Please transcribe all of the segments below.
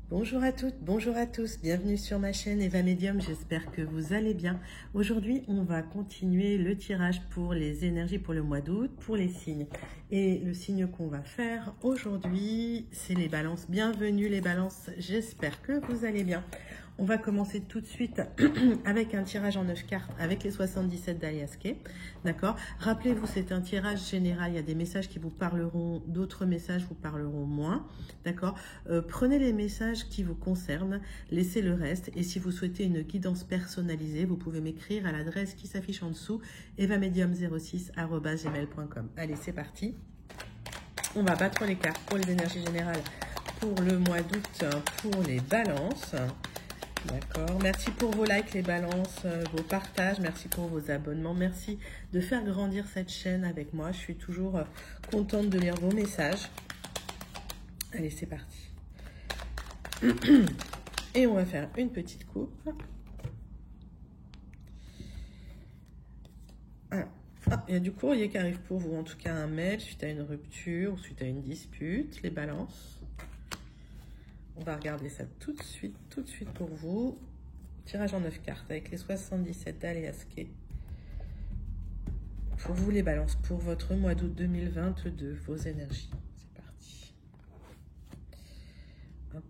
Bonjour à toutes, bonjour à tous, bienvenue sur ma chaîne Eva Medium, j'espère que vous allez bien. Aujourd'hui, on va continuer le tirage pour les énergies pour le mois d'août, pour les signes. Et le signe qu'on va faire aujourd'hui, c'est les balances. Bienvenue les balances, j'espère que vous allez bien. On va commencer tout de suite avec un tirage en 9 cartes avec les 77 d'Alias Kay. D'accord? Rappelez-vous, c'est un tirage général. Il y a des messages qui vous parleront, d'autres messages vous parleront moins. D'accord? Prenez les messages qui vous concernent, laissez le reste. Et si vous souhaitez une guidance personnalisée, vous pouvez m'écrire à l'adresse qui s'affiche en dessous, evamedium06@gmail.com. Allez, c'est parti. On va battre les cartes pour les énergies générales pour le mois d'août pour les balances. D'accord, merci pour vos likes les balances, vos partages, merci pour vos abonnements, merci de faire grandir cette chaîne avec moi. Je suis toujours contente de lire vos messages. Allez, c'est parti. Et on va faire une petite coupe. Ah, il y a du courrier qui arrive pour vous, en tout cas un mail suite à une rupture ou suite à une dispute, les balances. On va regarder ça tout de suite pour vous. Tirage en 9 cartes avec les 77 d'Alias Kay. Pour vous les balances, pour votre mois d'août 2022, vos énergies. C'est parti. Hop.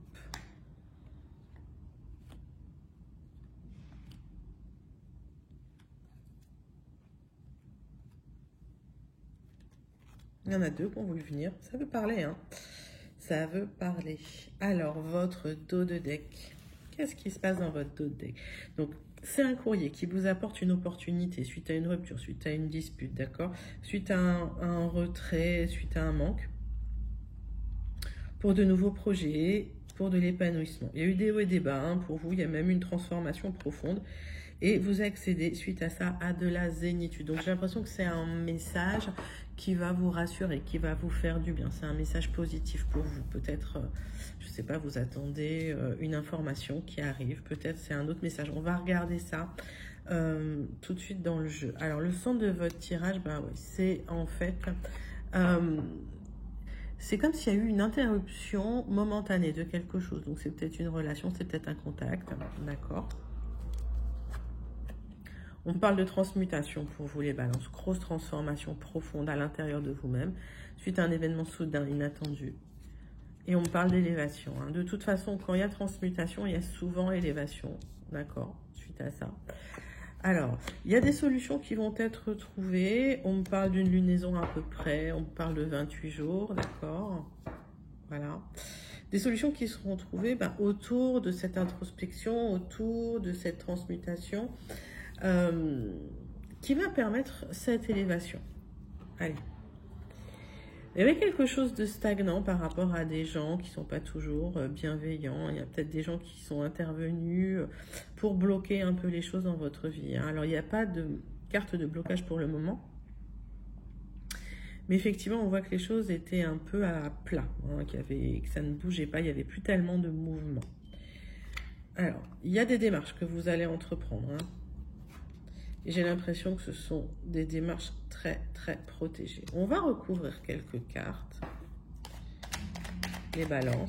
Il y en a deux qui ont voulu venir. Ça veut parler, hein. Ça veut parler. Alors, votre dos de deck. Qu'est-ce qui se passe dans votre dos de deck? Donc, c'est un courrier qui vous apporte une opportunité suite à une rupture, suite à une dispute, d'accord? Suite à un retrait, suite à un manque. Pour de nouveaux projets, pour de l'épanouissement. Il y a eu des hauts et des bas, hein, pour vous. Il y a même une transformation profonde. Et vous accédez, suite à ça, à de la zénitude. Donc, j'ai l'impression que c'est un message qui va vous rassurer, qui va vous faire du bien. C'est un message positif pour vous. Peut-être, je ne sais pas, vous attendez une information qui arrive. Peut-être c'est un autre message. On va regarder ça tout de suite dans le jeu. Alors, le son de votre tirage, ben oui, c'est en fait... c'est comme s'il y a eu une interruption momentanée de quelque chose. Donc, c'est peut-être une relation, c'est peut-être un contact. D'accord? On parle de transmutation pour vous les balances, grosse transformation profonde à l'intérieur de vous-même, suite à un événement soudain, inattendu. Et on parle d'élévation. Hein. De toute façon, quand il y a transmutation, il y a souvent élévation, d'accord, suite à ça. Alors, il y a des solutions qui vont être trouvées. On me parle d'une lunaison à peu près, on me parle de 28 jours, d'accord. Voilà. Des solutions qui seront trouvées autour de cette introspection, autour de cette transmutation. Qui va permettre cette élévation. Allez. Il y avait quelque chose de stagnant par rapport à des gens qui ne sont pas toujours bienveillants. Il y a peut-être des gens qui sont intervenus pour bloquer un peu les choses dans votre vie. Hein. Alors, il n'y a pas de carte de blocage pour le moment. Mais effectivement, on voit que les choses étaient un peu à plat, hein, que ça ne bougeait pas, il n'y avait plus tellement de mouvement. Alors, il y a des démarches que vous allez entreprendre. Hein. J'ai l'impression que ce sont des démarches très, très protégées. On va recouvrir quelques cartes. Les balances.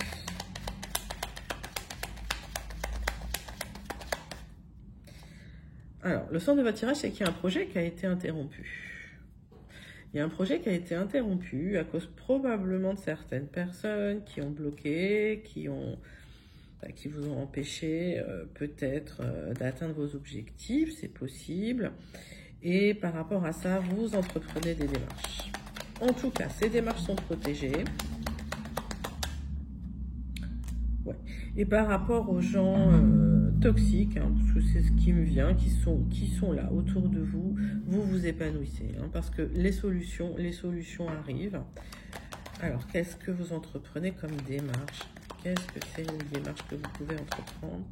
Alors, le sens de votre tirage, c'est qu'il y a un projet qui a été interrompu. Il y a un projet qui a été interrompu à cause probablement de certaines personnes qui ont bloqué, qui vous ont empêché peut-être d'atteindre vos objectifs, c'est possible. Et par rapport à ça, vous entreprenez des démarches. En tout cas, ces démarches sont protégées. Ouais. Et par rapport aux gens toxiques, hein, parce que c'est ce qui me vient, qui sont là autour de vous, vous vous épanouissez. Hein, parce que les solutions arrivent. Alors, qu'est-ce que vous entreprenez comme démarche? Qu'est-ce que c'est une démarche que vous pouvez entreprendre?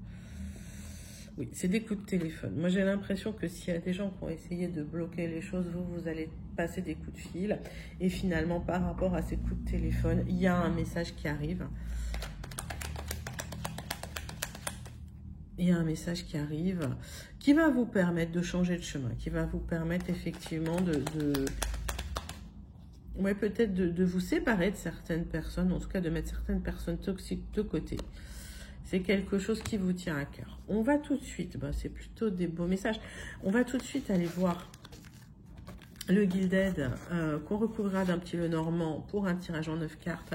Oui, c'est des coups de téléphone. Moi, j'ai l'impression que s'il y a des gens qui ont essayé de bloquer les choses, vous allez passer des coups de fil. Et finalement, par rapport à ces coups de téléphone, il y a un message qui arrive. Il y a un message qui arrive qui va vous permettre de changer de chemin, qui va vous permettre effectivement ouais, peut-être de vous séparer de certaines personnes, en tout cas de mettre certaines personnes toxiques de côté. C'est quelque chose qui vous tient à cœur. On va tout de suite, c'est plutôt des beaux messages. On va tout de suite aller voir le Gilded qu'on recouvrira d'un petit Lenormand pour un tirage en 9 cartes,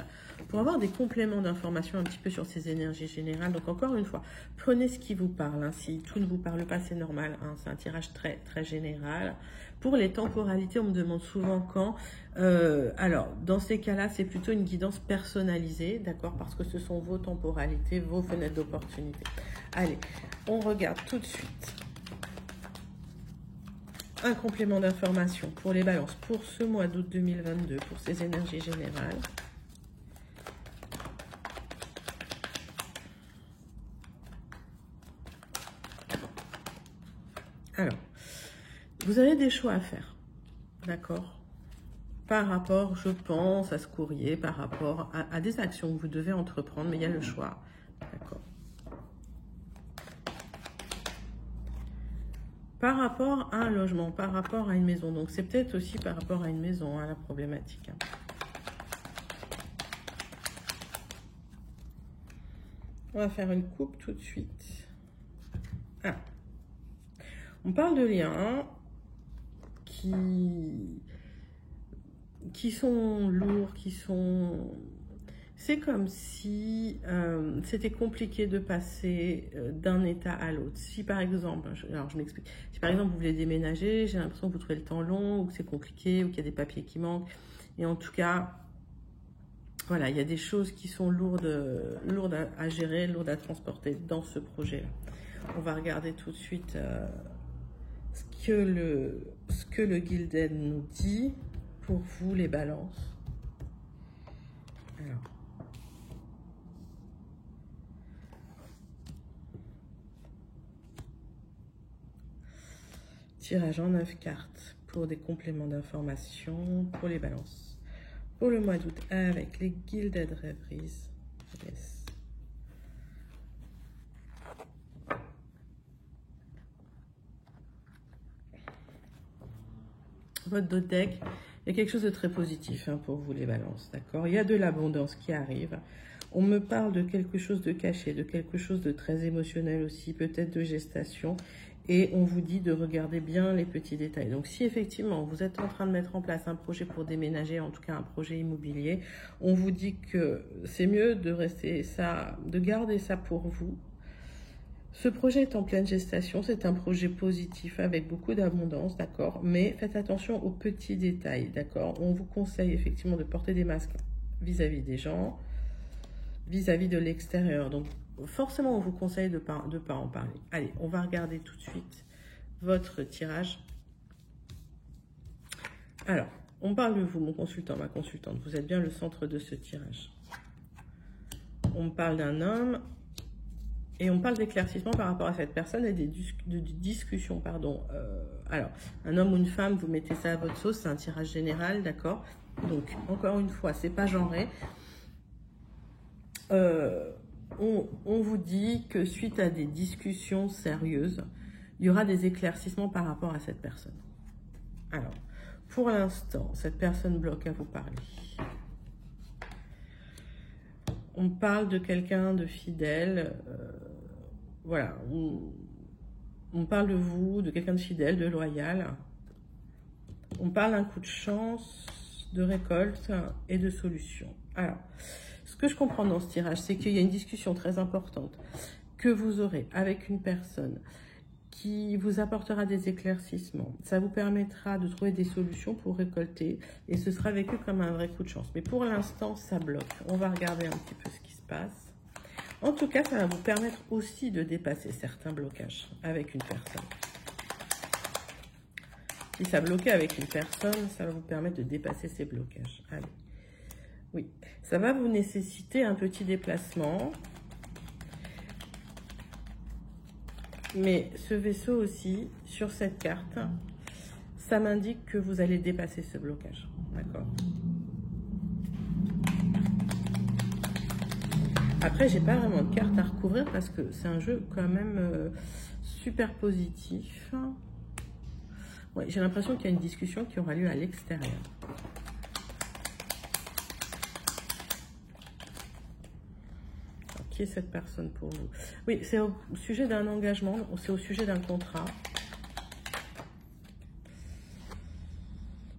pour avoir des compléments d'informations un petit peu sur ces énergies générales. Donc encore une fois, prenez ce qui vous parle. Hein. Si tout ne vous parle pas, c'est normal. Hein. C'est un tirage très très général. Pour les temporalités, on me demande souvent quand. Alors, dans ces cas-là, c'est plutôt une guidance personnalisée, d'accord? Parce que ce sont vos temporalités, vos fenêtres d'opportunité. Allez, on regarde tout de suite un complément d'information pour les balances pour ce mois d'août 2022, pour ces énergies générales. Alors, vous avez des choix à faire, d'accord? Par rapport, je pense, à ce courrier, par rapport à des actions que vous devez entreprendre, mais il y a le choix, d'accord? Par rapport à un logement, par rapport à une maison. Donc, c'est peut-être aussi par rapport à une maison, la problématique. Hein. On va faire une coupe tout de suite. Ah. On parle de liens qui sont lourds, qui sont... C'est comme si c'était compliqué de passer d'un état à l'autre. Si par exemple, alors je m'explique, si par exemple vous voulez déménager, j'ai l'impression que vous trouvez le temps long, ou que c'est compliqué, ou qu'il y a des papiers qui manquent. Et en tout cas, voilà, il y a des choses qui sont lourdes à gérer, lourdes à transporter dans ce projet-là. On va regarder tout de suite ce que le Gilded nous dit pour vous, les balances. Alors. Tirage en 9 cartes pour des compléments d'information pour les balances. Pour le mois d'août avec les Gilded Rêveries. Yes. Votre dos de deck, il y a quelque chose de très positif pour vous les balances, d'accord? Il y a de l'abondance qui arrive. On me parle de quelque chose de caché, de quelque chose de très émotionnel aussi, peut-être de gestation. Et on vous dit de regarder bien les petits détails. Donc, si effectivement, vous êtes en train de mettre en place un projet pour déménager, en tout cas un projet immobilier, on vous dit que c'est mieux de rester ça, de garder ça pour vous. Ce projet est en pleine gestation, c'est un projet positif avec beaucoup d'abondance, d'accord? Mais faites attention aux petits détails, d'accord? On vous conseille effectivement de porter des masques vis-à-vis des gens, vis-à-vis de l'extérieur. Donc, forcément, on vous conseille de ne pas en parler. Allez, on va regarder tout de suite votre tirage. Alors, on parle de vous, mon consultant, ma consultante. Vous êtes bien le centre de ce tirage. On parle d'un homme et on parle d'éclaircissement par rapport à cette personne et de discussion, pardon. Alors, un homme ou une femme, vous mettez ça à votre sauce, c'est un tirage général, d'accord? Donc, encore une fois, c'est pas genré. On vous dit que suite à des discussions sérieuses, il y aura des éclaircissements par rapport à cette personne. Alors, pour l'instant, cette personne bloque à vous parler. On parle de quelqu'un de fidèle. Voilà, on parle de vous, de quelqu'un de fidèle, de loyal. On parle d'un coup de chance, de récolte et de solution. Alors, ce que je comprends dans ce tirage, c'est qu'il y a une discussion très importante que vous aurez avec une personne qui vous apportera des éclaircissements. Ça vous permettra de trouver des solutions pour récolter et ce sera vécu comme un vrai coup de chance. Mais pour l'instant, ça bloque. On va regarder un petit peu ce qui se passe. En tout cas, ça va vous permettre aussi de dépasser certains blocages avec une personne. Si ça bloquait avec une personne, ça va vous permettre de dépasser ces blocages. Allez. Oui, ça va vous nécessiter un petit déplacement. Mais ce vaisseau aussi, sur cette carte, ça m'indique que vous allez dépasser ce blocage. D'accord? Après, j'ai pas vraiment de carte à recouvrir parce que c'est un jeu quand même super positif. Ouais, j'ai l'impression qu'il y a une discussion qui aura lieu à l'extérieur. Ok, qui est cette personne pour vous? Oui, c'est au sujet d'un engagement, c'est au sujet d'un contrat.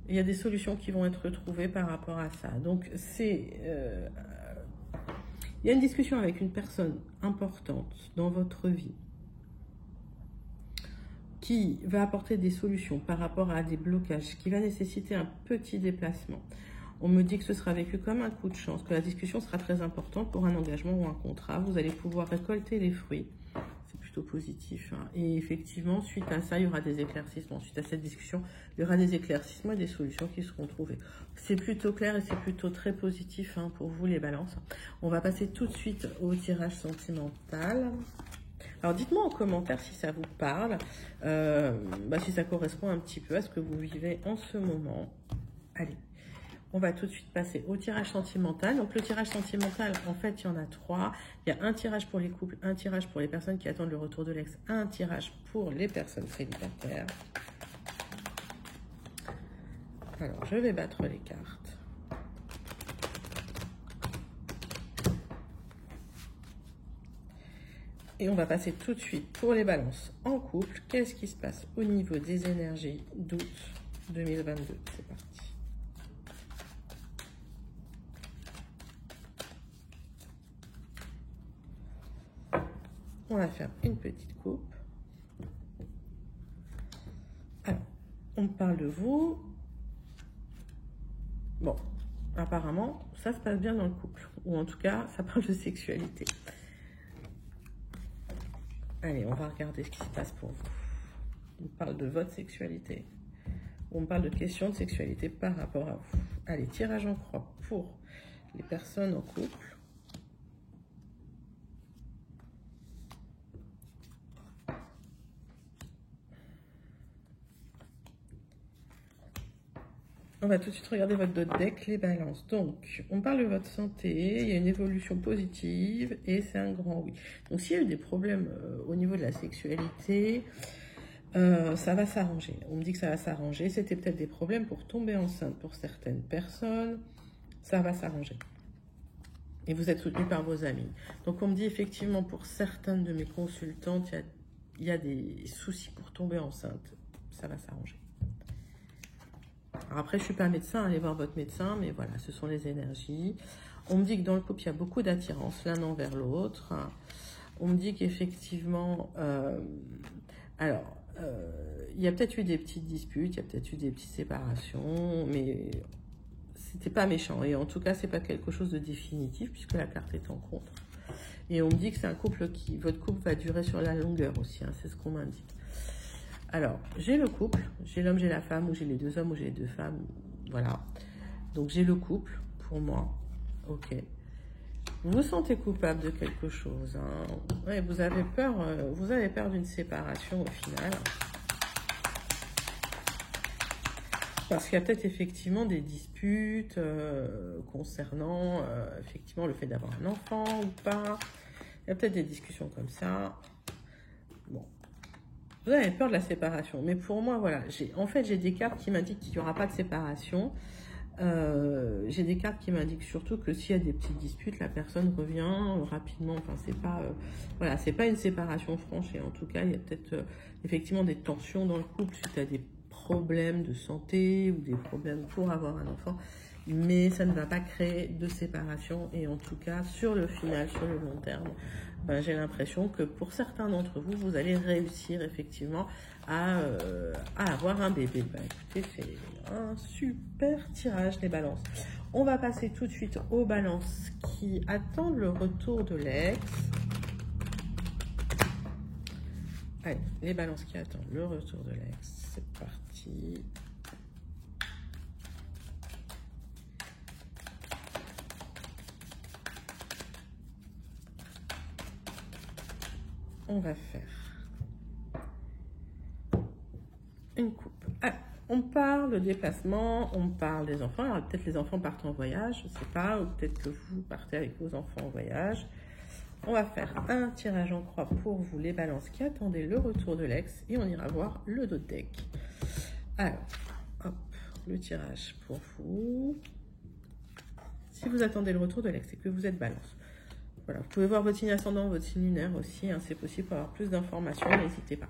Il y a des solutions qui vont être trouvées par rapport à ça. Donc, il y a une discussion avec une personne importante dans votre vie qui va apporter des solutions par rapport à des blocages, qui va nécessiter un petit déplacement. On me dit que ce sera vécu comme un coup de chance, que la discussion sera très importante pour un engagement ou un contrat. Vous allez pouvoir récolter les fruits. C'est plutôt positif, hein. Et effectivement, suite à ça, il y aura des éclaircissements. Suite à cette discussion, il y aura des éclaircissements et des solutions qui seront trouvées. C'est plutôt clair et c'est plutôt très positif, hein, pour vous les balances. On va passer tout de suite au tirage sentimental. Alors dites-moi en commentaire si ça vous parle, si ça correspond un petit peu à ce que vous vivez en ce moment. Allez, on va tout de suite passer au tirage sentimental. Donc le tirage sentimental, en fait, il y en a 3. Il y a un tirage pour les couples, un tirage pour les personnes qui attendent le retour de l'ex, un tirage pour les personnes célibataires. Alors, je vais battre les cartes. Et on va passer tout de suite pour les balances en couple. Qu'est-ce qui se passe au niveau des énergies d'août 2022? C'est parti. On va faire une petite coupe. Alors, on parle de vous. Bon, apparemment, ça se passe bien dans le couple. Ou en tout cas, ça parle de sexualité. Allez, on va regarder ce qui se passe pour vous. On parle de votre sexualité. On parle de questions de sexualité par rapport à vous. Allez, tirage en croix pour les personnes en couple. On va tout de suite regarder votre dos de deck, les balances. Donc, on parle de votre santé, il y a une évolution positive et c'est un grand oui. Donc, s'il y a eu des problèmes au niveau de la sexualité, ça va s'arranger. On me dit que ça va s'arranger. C'était peut-être des problèmes pour tomber enceinte pour certaines personnes. Ça va s'arranger. Et vous êtes soutenu par vos amis. Donc, on me dit effectivement pour certaines de mes consultantes, il y a des soucis pour tomber enceinte. Ça va s'arranger. Alors après, je ne suis pas médecin, allez voir votre médecin, mais voilà, ce sont les énergies. On me dit que dans le couple, il y a beaucoup d'attirance l'un envers l'autre. On me dit qu'effectivement, il y a peut-être eu des petites disputes, il y a peut-être eu des petites séparations, mais c'était pas méchant. Et en tout cas, c'est pas quelque chose de définitif, puisque la carte est en contre. Et on me dit que c'est un couple votre couple va durer sur la longueur aussi, hein, c'est ce qu'on m'indique. Alors, j'ai le couple, j'ai l'homme, j'ai la femme, ou j'ai les deux hommes, ou j'ai les deux femmes, voilà. Donc, j'ai le couple, pour moi, ok. Vous vous sentez coupable de quelque chose, hein. Ouais, vous avez peur d'une séparation au final. Parce qu'il y a peut-être effectivement des disputes concernant effectivement le fait d'avoir un enfant ou pas. Il y a peut-être des discussions comme ça. Bon. Vous avez peur de la séparation, mais pour moi, voilà, j'ai des cartes qui m'indiquent qu'il n'y aura pas de séparation. J'ai des cartes qui m'indiquent surtout que s'il y a des petites disputes, la personne revient rapidement. Enfin, c'est pas une séparation franche. Et en tout cas, il y a peut-être effectivement des tensions dans le couple suite à des problèmes de santé ou des problèmes pour avoir un enfant. Mais ça ne va pas créer de séparation. Et en tout cas, sur le final, sur le long terme, j'ai l'impression que pour certains d'entre vous, vous allez réussir effectivement à avoir un bébé. Écoutez, c'est un super tirage des balances. On va passer tout de suite aux balances qui attendent le retour de l'ex. Allez, les balances qui attendent le retour de l'ex. C'est parti. On va faire une coupe. Ah, on parle de déplacement, on parle des enfants. Alors peut-être les enfants partent en voyage, je ne sais pas, ou peut-être que vous partez avec vos enfants en voyage. On va faire un tirage en croix pour vous, les balances qui attendaient le retour de l'ex, et on ira voir le dos de deck. Alors, hop, le tirage pour vous. Si vous attendez le retour de l'ex et que vous êtes balance, Voilà, vous pouvez voir votre signe ascendant, votre signe lunaire aussi, hein, c'est possible pour avoir plus d'informations, n'hésitez pas.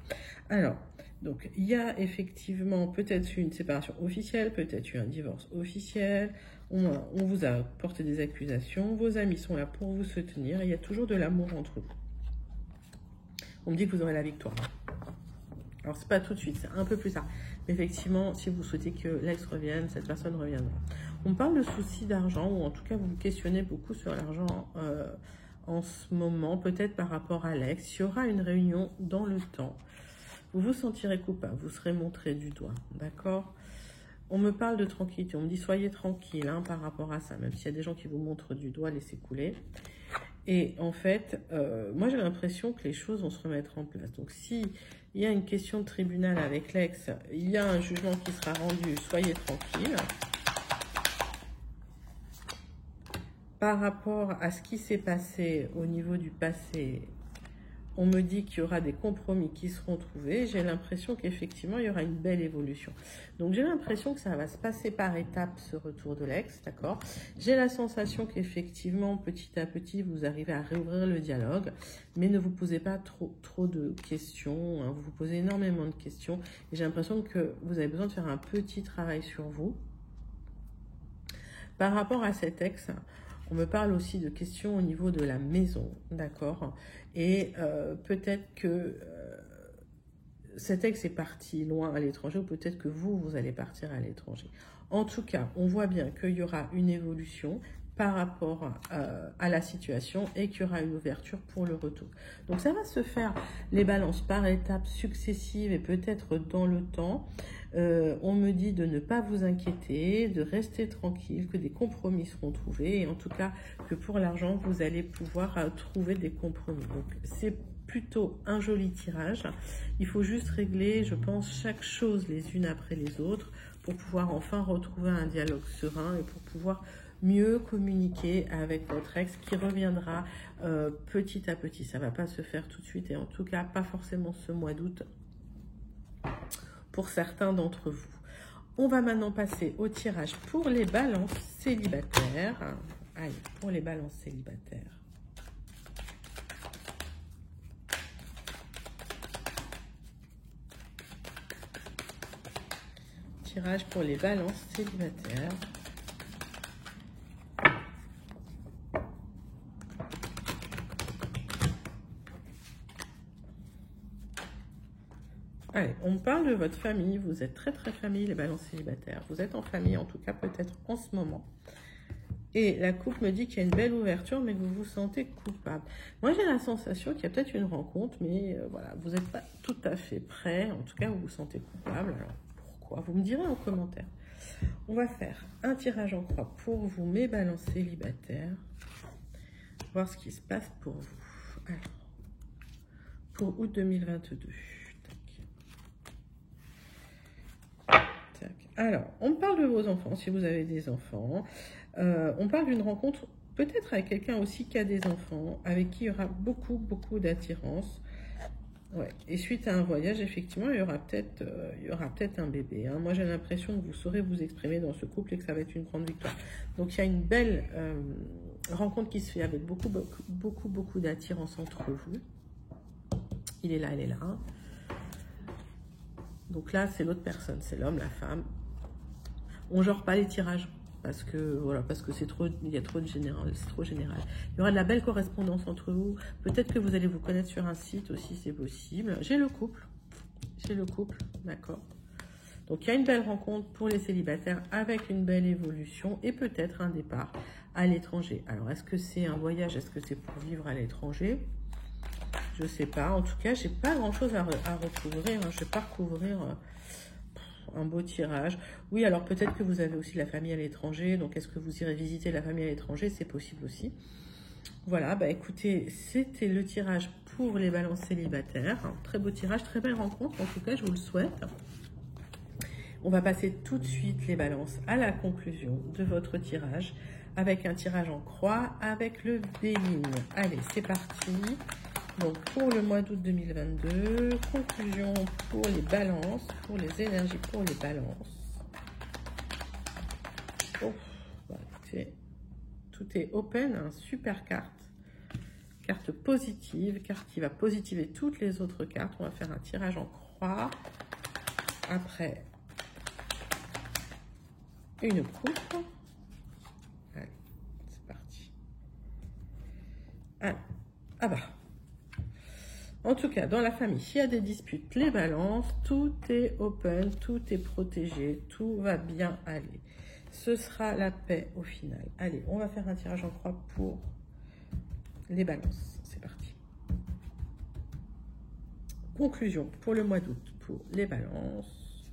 Alors, donc il y a effectivement peut-être une séparation officielle, peut-être un divorce officiel, on vous a porté des accusations, vos amis sont là pour vous soutenir, il y a toujours de l'amour entre vous. On me dit que vous aurez la victoire. Alors, c'est pas tout de suite, c'est un peu plus tard. Mais effectivement, si vous souhaitez que l'ex revienne, cette personne reviendra. On parle de soucis d'argent, ou en tout cas, vous vous questionnez beaucoup sur l'argent en ce moment, peut-être par rapport à l'ex. Il y aura une réunion dans le temps. Vous vous sentirez coupable, vous serez montré du doigt, d'accord? On me parle de tranquillité, on me dit soyez tranquille hein, par rapport à ça, même s'il y a des gens qui vous montrent du doigt, laissez couler. Et en fait, moi j'ai l'impression que les choses vont se remettre en place. Donc si il y a une question de tribunal avec l'ex, il y a un jugement qui sera rendu, soyez tranquille. Par rapport à ce qui s'est passé au niveau du passé, on me dit qu'il y aura des compromis qui seront trouvés. J'ai l'impression qu'effectivement, il y aura une belle évolution. Donc, j'ai l'impression que ça va se passer par étapes, ce retour de l'ex, d'accord? J'ai la sensation qu'effectivement, petit à petit, vous arrivez à réouvrir le dialogue, mais ne vous posez pas trop de questions. Hein. Vous vous posez énormément de questions. Et j'ai l'impression que vous avez besoin de faire un petit travail sur vous. Par rapport à cet ex, on me parle aussi de questions au niveau de la maison, d'accord? Et peut-être que cet ex est parti loin à l'étranger, ou peut-être que vous allez partir à l'étranger. En tout cas, on voit bien qu'il y aura une évolution par rapport à la situation et qu'il y aura une ouverture pour le retour. Donc ça va se faire les balances par étapes successives et peut-être dans le temps. On me dit de ne pas vous inquiéter, de rester tranquille, que des compromis seront trouvés et en tout cas que pour l'argent, vous allez pouvoir trouver des compromis. Donc c'est plutôt un joli tirage. Il faut juste régler, je pense, chaque chose les unes après les autres pour pouvoir enfin retrouver un dialogue serein et pour pouvoir mieux communiquer avec votre ex qui reviendra petit à petit. Ça ne va pas se faire tout de suite et en tout cas pas forcément ce mois d'août pour certains d'entre vous. On va maintenant passer au tirage pour les balances célibataires. Allez, pour les balances célibataires. Tirage pour les balances célibataires. Allez, on parle de votre famille. Vous êtes très famille, les balances célibataires. Vous êtes en famille, en tout cas peut-être en ce moment. Et la coupe me dit qu'il y a une belle ouverture, mais que vous vous sentez coupable. Moi, j'ai la sensation qu'il y a peut-être une rencontre, mais voilà, vous n'êtes pas tout à fait prêt. En tout cas, vous vous sentez coupable. Alors, pourquoi? Vous me direz en commentaire. On va faire un tirage en croix pour vous, mes balances célibataires. Voir ce qui se passe pour vous. Alors, pour août 2022. Alors, on me parle de vos enfants, si vous avez des enfants. On parle d'une rencontre, peut-être avec quelqu'un aussi qui a des enfants, avec qui il y aura beaucoup d'attirance. Ouais. Et suite à un voyage, effectivement, il y aura peut-être un bébé. Hein. Moi, j'ai l'impression que vous saurez vous exprimer dans ce couple et que ça va être une grande victoire. Donc, il y a une belle rencontre qui se fait avec beaucoup d'attirance entre vous. Il est là, elle est là. Donc là, c'est l'autre personne, c'est l'homme, la femme. On ne genre pas les tirages parce que voilà, parce que c'est trop, il y a trop de général, c'est trop général. Il y aura de la belle correspondance entre vous. Peut-être que vous allez vous connaître sur un site aussi, c'est possible. J'ai le couple, d'accord. Donc il y a une belle rencontre pour les célibataires avec une belle évolution et peut-être un départ à l'étranger. Alors est-ce que c'est un voyage, est-ce que c'est pour vivre à l'étranger? Je sais pas. En tout cas, j'ai pas grand-chose à recouvrir. Hein. Je vais pas recouvrir un beau tirage. Oui, alors peut-être que vous avez aussi la famille à l'étranger. Donc, est-ce que vous irez visiter la famille à l'étranger? C'est possible aussi. Voilà, bah écoutez, c'était le tirage pour les balances célibataires. Un très beau tirage, très belle rencontre. En tout cas, je vous le souhaite. On va passer tout de suite les balances à la conclusion de votre tirage avec un tirage en croix avec le béligne. Allez, c'est parti. Donc, pour le mois d'août 2022, conclusion pour les balances, pour les énergies, pour les balances. Oh, bah, écoutez, tout est open, hein, super carte. Carte positive, carte qui va positiver toutes les autres cartes. On va faire un tirage en croix. Après, une coupe. Allez, c'est parti. Allez, ah bah. En tout cas, dans la famille, s'il y a des disputes, les balances, tout est open, tout est protégé, tout va bien aller. Ce sera la paix au final. Allez, on va faire un tirage en croix pour les balances. C'est parti. Conclusion pour le mois d'août, pour les balances.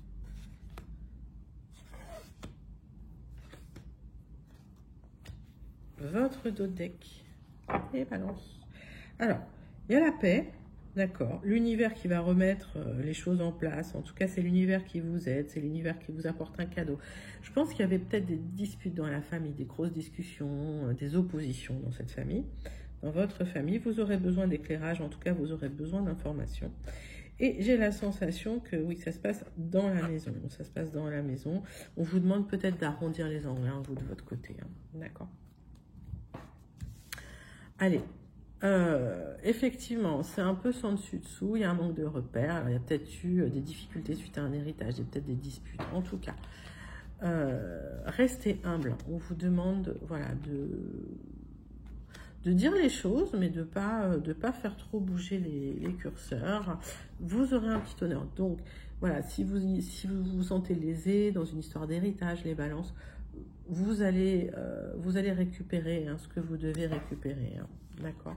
Votre dos de deck, les balances. Alors, il y a la paix. D'accord, l'univers qui va remettre les choses en place, en tout cas c'est l'univers qui vous aide, c'est l'univers qui vous apporte un cadeau. Je pense qu'il y avait peut-être des disputes dans la famille, des grosses discussions, des oppositions dans cette famille. Dans votre famille, vous aurez besoin d'éclairage, en tout cas vous aurez besoin d'informations. Et j'ai la sensation que oui, ça se passe dans la maison, ça se passe dans la maison. On vous demande peut-être d'arrondir les angles, hein, vous de votre côté, hein. D'accord. Allez. Effectivement, c'est un peu sans dessus dessous, il y a un manque de repères, alors, il y a peut-être eu des difficultés suite à un héritage, il y a peut-être des disputes. En tout cas, restez humble. On vous demande voilà, de dire les choses, mais de pas faire trop bouger les curseurs. Vous aurez un petit honneur. Donc, voilà, si vous vous sentez lésé dans une histoire d'héritage, les balances, vous allez récupérer hein, ce que vous devez récupérer. Hein. D'accord.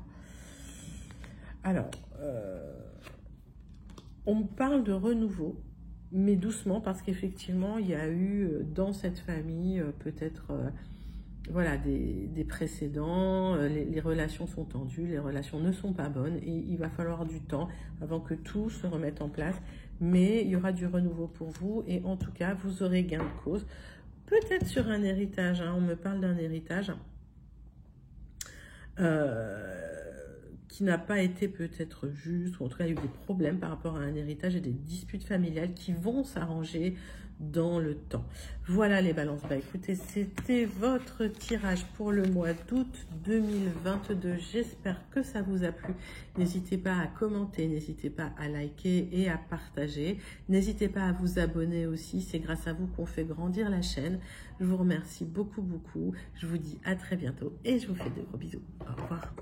Alors, on parle de renouveau, mais doucement, parce qu'effectivement, il y a eu dans cette famille peut-être voilà, des précédents, les relations sont tendues, les relations ne sont pas bonnes, et il va falloir du temps avant que tout se remette en place, mais il y aura du renouveau pour vous, et en tout cas, vous aurez gain de cause. Peut-être sur un héritage, hein, on me parle d'un héritage qui n'a pas été peut-être juste, ou en tout cas il y a eu des problèmes par rapport à un héritage et des disputes familiales qui vont s'arranger dans le temps. Voilà les balances. Bah écoutez, c'était votre tirage pour le mois d'août 2022. J'espère que ça vous a plu. N'hésitez pas à commenter, n'hésitez pas à liker et à partager. N'hésitez pas à vous abonner aussi, c'est grâce à vous qu'on fait grandir la chaîne. Je vous remercie beaucoup, beaucoup. Je vous dis à très bientôt et je vous fais de gros bisous. Au revoir.